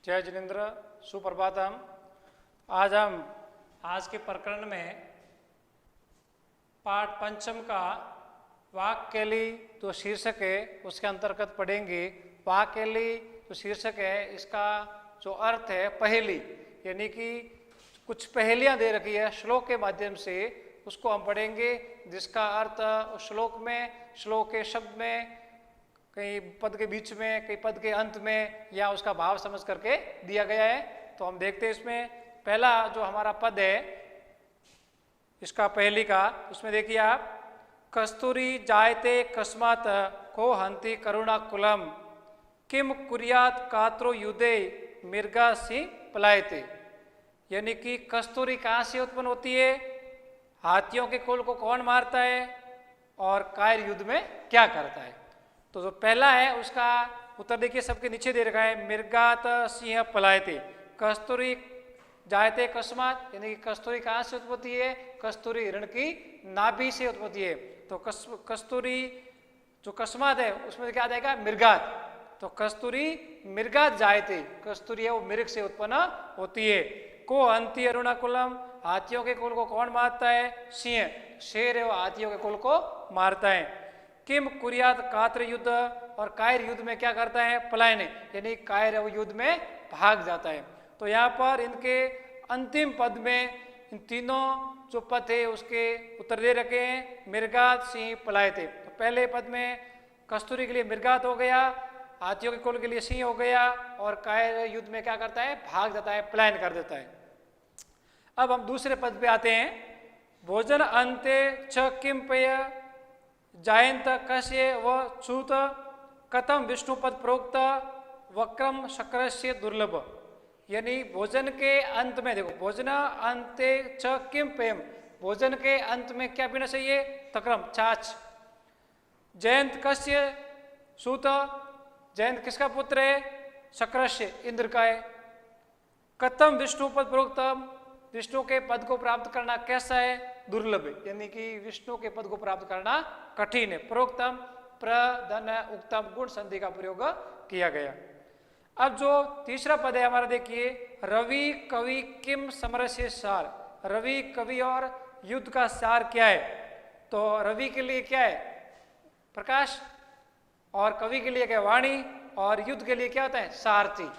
जय जिनेन्द्र, सुप्रभातम। आज हम आज के प्रकरण में पाठ पंचम का वाक्यली जो शीर्षक है उसके अंतर्गत पढ़ेंगे। वाक्यली जो शीर्षक है इसका जो अर्थ है पहेली, यानी कि कुछ पहेलियां दे रखी है श्लोक के माध्यम से, उसको हम पढ़ेंगे, जिसका अर्थ उस श्लोक में, श्लोक के शब्द में, कहीं पद के बीच में, कहीं पद के अंत में, या उसका भाव समझ करके दिया गया है। तो हम देखते हैं इसमें पहला जो हमारा पद है इसका पहेली का, उसमें देखिए आप, कस्तूरी जायते कस्मात को हंति करुणा कुलम किम कुर्यात कात्रो युदे मिर्गा सिंह पलायते। यानी कि कस्तूरी कहाँ से उत्पन्न होती है, हाथियों के कुल को कौन मारता है और कायर युद्ध में क्या करता है। तो जो पहला है उसका उत्तर देखिए, सबके नीचे दे रखा है, मिर्गात सिंह पलायते। कस्तूरी जायते कस्मात, यानी कि कस्तूरी कहाँ से उत्पत्ति है, कस्तूरी हिरण की नाभि से उत्पत्ति है। तो कस्तूरी जो कस्मात है उसमें क्या देगा, मृगात। तो कस्तूरी मृगात जायते, कस्तूरी है वो मृग से उत्पन्न होती है। को अंति अरुणाकुलम, हाथियों के कुल को कौन मारता है, सिंह, शेर है वो हाथियों के कुल को मारता है। किम कुर्यात कात्र युद्ध, और कायर युद्ध में क्या करता है, पलायने, यानी कायर वो युद्ध में भाग जाता है। तो यहाँ पर इनके अंतिम पद में इन तीनों जो पद है उसके उत्तर दे रखे हैं, मृगात सिंह पलायते। तो पहले पद में कस्तूरी के लिए मृगात हो गया, हाथियों के कुल के लिए सिंह हो गया, और कायर युद्ध में क्या करता है, भाग जाता है, पलायन कर देता है। अब हम दूसरे पद पे आते हैं, भोजन अंते च किम पेय जायंत कस्य व चूत कथम विष्णुपद प्रोक्त वक्रम शक्र से दुर्लभ। यानी भोजन के अंत में देखो, भोजन अंते च किम पेयम, भोजन के अंत में क्या पीना चाहिए, तक्रम, छाछ। जयंत कस्य सूत, जयंत किसका पुत्र है, शक्रस्य, इंद्र का है। कथम विष्णुपद प्रोक्तम, विष्णु के पद को प्राप्त करना कैसा है, दुर्लभ है, यानी कि विष्णु के पद को प्राप्त करना कठिन है। प्रोक्तम, प्रधन उक्तम गुण संधि का प्रयोग किया गया। अब जो तीसरा पद है हमारा देखिए, रवि कवि किम समरस्य सार। रवि कवि और युद्ध का सार क्या है। तो रवि के लिए क्या है, प्रकाश, और कवि के लिए क्या, वाणी, और युद्ध के लिए क्या होता है, सारथी।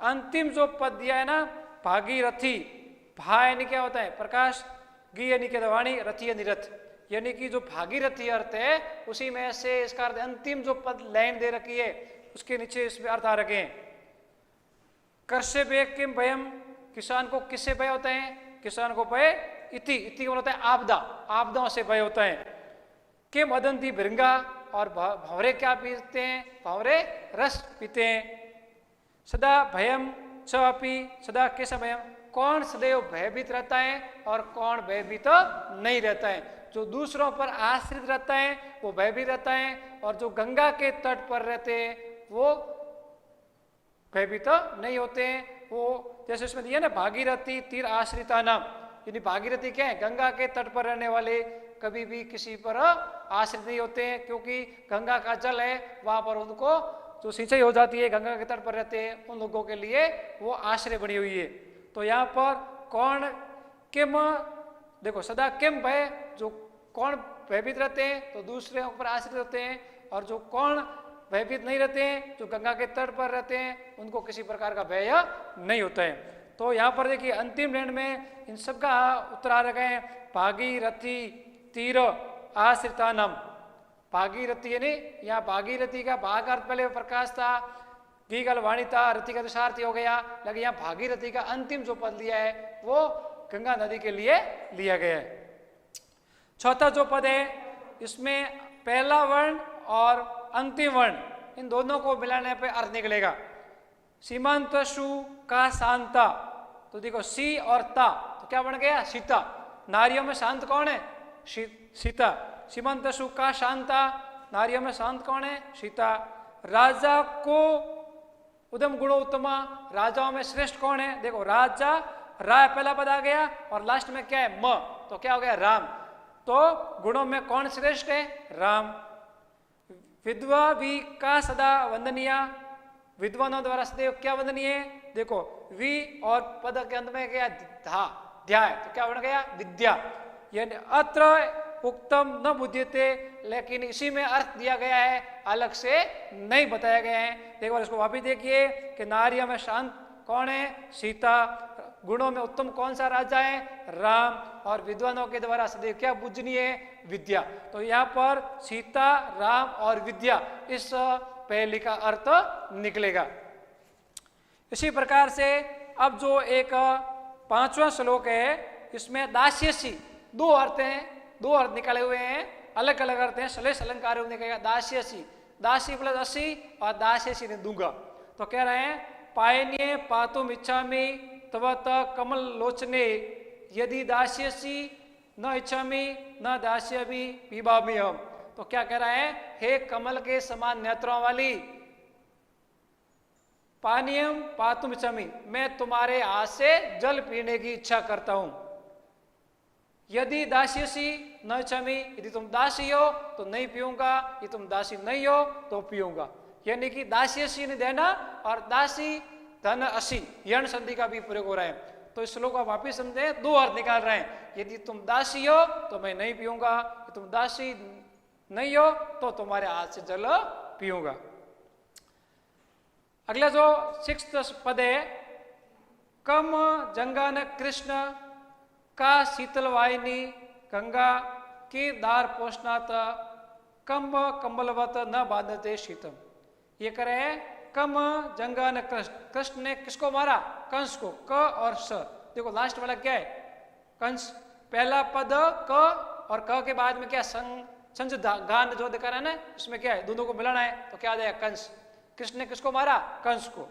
अंतिम जो पद दिया है ना, भागीरथी, भा यानी क्या होता है, प्रकाश, गी यानी क्या, वाणी, रथी यानी रथ, यानी कि जो भागीरथी अर्थ है उसी में से इसका अर्थ, अंतिम जो पद लाइन दे रखी है उसके नीचे इसमें अर्थ आ रखे हैं। कर्षे भय किम भयम, किसान को किससे भय होता है, किसान को भय इति, इति होता है आपदा, आपदाओं से भय होता है। किम अदंती भृंगा, और भंवरे क्या पीते हैं, भंवरे रस पीते हैं। सदा भयम च अपि, सदा कैसा भयम, कौन सदैव भयभीत रहता है और कौन भयभीत तो नहीं रहता है। जो दूसरों पर आश्रित रहता है वो भयभीत रहता है, और जो गंगा के तट पर रहते हैं वो भयभीत नहीं होते हैं। वो जैसे इसमें दिया ना, भागीरथी तीर आश्रिता नाम, यानी भागीरथी क्या है, गंगा के तट पर रहने वाले कभी भी किसी पर आश्रित नहीं होते हैं, क्योंकि गंगा का जल है, वहां पर उनको जो सिंचाई हो जाती है, गंगा के तट पर रहते हैं उन लोगों के लिए वो आश्रय बनी हुई है। तो यहाँ पर कौन किम, देखो सदा किम भय, जो कौन भयभीत रहते हैं तो दूसरे पर आश्रित रहते हैं, और जो कौन भयभीत नहीं रहते हैं, जो गंगा के तट पर रहते हैं, उनको किसी प्रकार का भय नहीं होता है। तो यहाँ पर देखिए अंतिम लाइन में इन सब का उत्तर आ रखे हैं, भागीरथी तीर आश्रितानम। भागीरथी यानी यहाँ भागीरथी का भाग अर्थ पहले प्रकाश था, गी का वाणी था, रथी का सारथी हो गया, लेकिन यहाँ भागीरथी का अंतिम जो पद लिया है वो गंगा नदी के लिए लिया गया है। चौथा जो पद है इसमें पहला वर्ण और अंतिम वर्ण इन दोनों को मिलाने पे अर्थ निकलेगा। सीमांत शु का शांता, तो देखो सी और ता, तो क्या बन गया, सीता। नारियों में शांत कौन है, सीता। सीमांत शु का शांता, नारियों में शांत कौन है, सीता। राजा को उदम गुणो उत्तमा, राजाओं में श्रेष्ठ कौन है, देखो राजा, रा पहला पद आ गया और लास्ट में क्या है, म, तो क्या हो गया, राम। तो गुणों में कौन श्रेष्ठ है, राम। विधवा भी का सदा वंदनीय, विद्वानों द्वारा सदैव क्या वंदनीय है? देखो वि और पद के अंत में क्या धा ध्याय, तो क्या बन गया? विद्या। यानी अत्र उक्तम न बुध्यते, लेकिन इसी में अर्थ दिया गया है, अलग से नहीं बताया गया है। एक बार इसको वापिस देखिए कि नारियों में शांत कौन है? सीता। गुणों में उत्तम कौन सा राजा है? राम। और विद्वानों के द्वारा सदैव क्या पूजनीय है? विद्या। तो यहाँ पर सीता, राम और विद्या, इस पहली का अर्थ निकलेगा। इसी प्रकार से अब जो एक 5वां श्लोक है, इसमें दास्यसी, दो अर्थ हैं, दो अर्थ निकाले हुए हैं, अलग अलग अर्थ हैं। श्लेष अलंकार निकलेगा दास्यसी, दासी प्लस असी और दास्यसी ने दूंगा। तो कह रहे हैं पायन्ये पातुम इच्छामि तव कमल लोचने, यदि दास्यसी न इच्छामि न दास्यमि पीबामि हम। तो क्या कह रहा है? हे कमल के समान नेत्रों वाली, पानीयम पातुम इच्छामि, मैं तुम्हारे हाथ से जल पीने की इच्छा करता हूं। यदि दास्यसी न इच्छामि, यदि तुम दासी हो तो नहीं पीऊंगा, यदि तुम दासी नहीं हो तो पीऊंगा। यानी कि दास्यसी ने देना और दासी धन असी, यण संधि का भी प्रयोग हो रहा है। तो इस श्लोक को वापिस समझे, दो अर्थ निकाल रहे हैं। यदि तुम दासी हो तो मैं नहीं पीऊंगा, यदि तुम दासी नहीं हो तो तुम्हारे हाथ से जल पीऊंगा। अगला जो 6th पद है, कम जंगान कृष्ण का शीतल वाहिनी गंगा के दार पोषणात कम कंबलवत न बांधते शीतम। ये करे कम जंगान कृष्ण, कृष्ण ने किसको मारा? कंस को। क और स, देखो लास्ट वाला क्या है? कंस। पहला पद क और क के बाद में क्या? संज गान जो दिखा रहा है ना, उसमें क्या है? दोनों को मिलाना है, तो क्या आ जाएगा? कंस। कृष्ण ने किसको मारा? कंस को।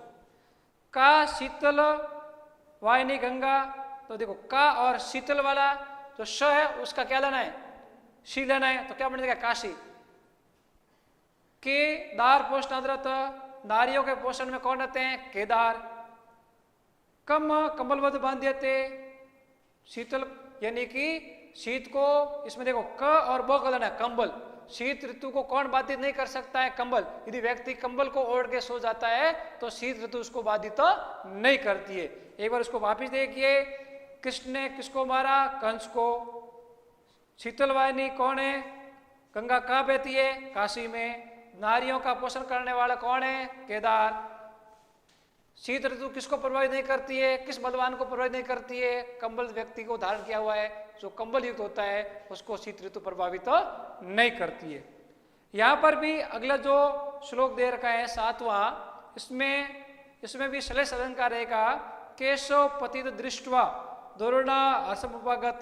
का शीतल वाहिनी गंगा, तो देखो का और शीतल वाला जो श है उसका क्या लेना है? शी लेना है, तो क्या बन जाएगा? काशी। के दार पोषणाद्रत, नारियों के पोषण में कौन रहते हैं? केदार। कम कंबलबद्ध बांध देते, शीतल यानी कि शीत को, इसमें देखो क और ब का लेना है कंबल। शीत ऋतु को कौन बाधित नहीं कर सकता है? कंबल। यदि व्यक्ति कंबल को ओढ़ के सो जाता है तो शीत ऋतु उसको बाधित तो नहीं करती है। एक बार उसको वापिस देखिए, कृष्ण ने किसको मारा? कंस को। शीतल वाहिनी कौन है? गंगा कहाँ बहती है? काशी में। नारियों का पोषण करने वाला कौन है? केदार। शीत ऋतु किसको प्रभावित नहीं करती है? किस बलवान को प्रभावित नहीं करती है? कंबल व्यक्ति को धारण किया हुआ है, जो कंबल युक्त होता है उसको शीत ऋतु प्रभावित नहीं करती है। यहाँ पर भी अगला जो श्लोक दे रखा है 7वां, इसमें भी श्लेष अलंकार रहेगा। केशव पतित दृष्ट्वा दुर्णा हर्षमुपगत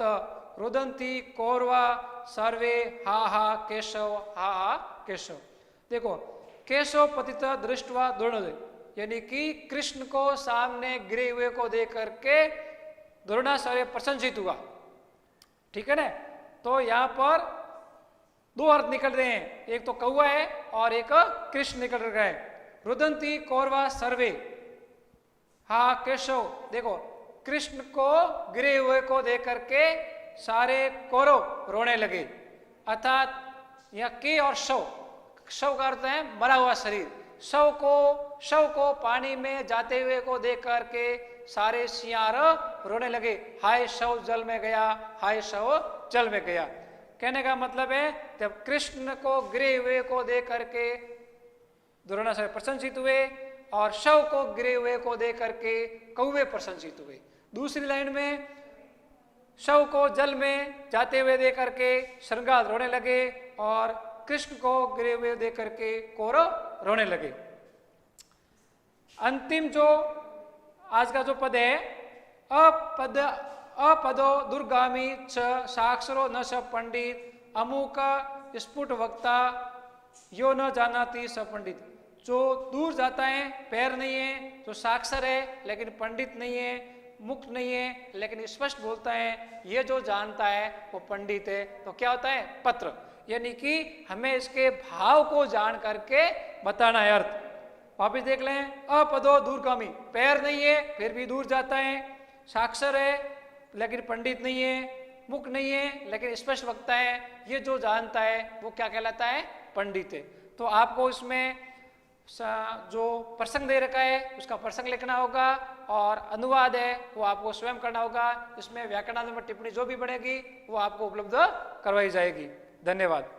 रुदंती कौरवा सर्वे हा हा केशव हा हा केशव। देखो केशव पतित दृष्ट्वा दुर्ण, यानी कि कृष्ण को सामने गिरे हुए को देख करके द्रोणाचार्य प्रशंसित हुआ। ठीक है ना? तो यहाँ पर दो अर्थ निकल रहे हैं, एक तो कौवा है और एक कृष्ण निकल रहा है। रुदंती कौरवा सर्वे हा केशव, देखो कृष्ण को गिरे हुए को देख करके सारे कौरव रोने लगे। अर्थात यहाँ के और शव, शव का अर्थ है मरा हुआ शरीर। शव को पानी में जाते हुए को देख करके सारे सियार रोने लगे, हाय शव जल में गया, हाय शव जल में गया। कहने का मतलब है जब कृष्ण को गिरे हुए को देख करके द्रोणाचार्य प्रशंसित हुए और शव को गिरे हुए को देख करके कौवे प्रशंसित हुए। दूसरी लाइन में शव को जल में जाते हुए देख करके श्रृंगार रोने लगे और कृष्ण को गिरे हुए देख करके कौरव रोने लगे। अंतिम जो आज का जो पद है, अपदो दुर्गामी च साक्षरो न स पंडित अमुक स्फुट वक्ता यो न जानाति स पंडित। जो दूर जाता है, पैर नहीं है, जो साक्षर है लेकिन पंडित नहीं है, मुक्त नहीं है लेकिन स्पष्ट बोलता है, ये जो जानता है वो पंडित है। तो क्या होता है? पत्र। यानी कि हमें इसके भाव को जान करके बताना है अर्थ। वापिस देख लें, अपदो दूरगामी, पैर नहीं है फिर भी दूर जाता है, साक्षर है लेकिन पंडित नहीं है, मुक्त नहीं है लेकिन स्पष्ट वक्ता है, ये जो जानता है वो क्या कहलाता है? पंडित है। तो आपको इसमें जो प्रसंग दे रखा है उसका प्रसंग लिखना होगा और अनुवाद है वो आपको स्वयं करना होगा। इसमें व्याकरणात्मक टिप्पणी जो भी बनेगी वो आपको उपलब्ध करवाई जाएगी। धन्यवाद।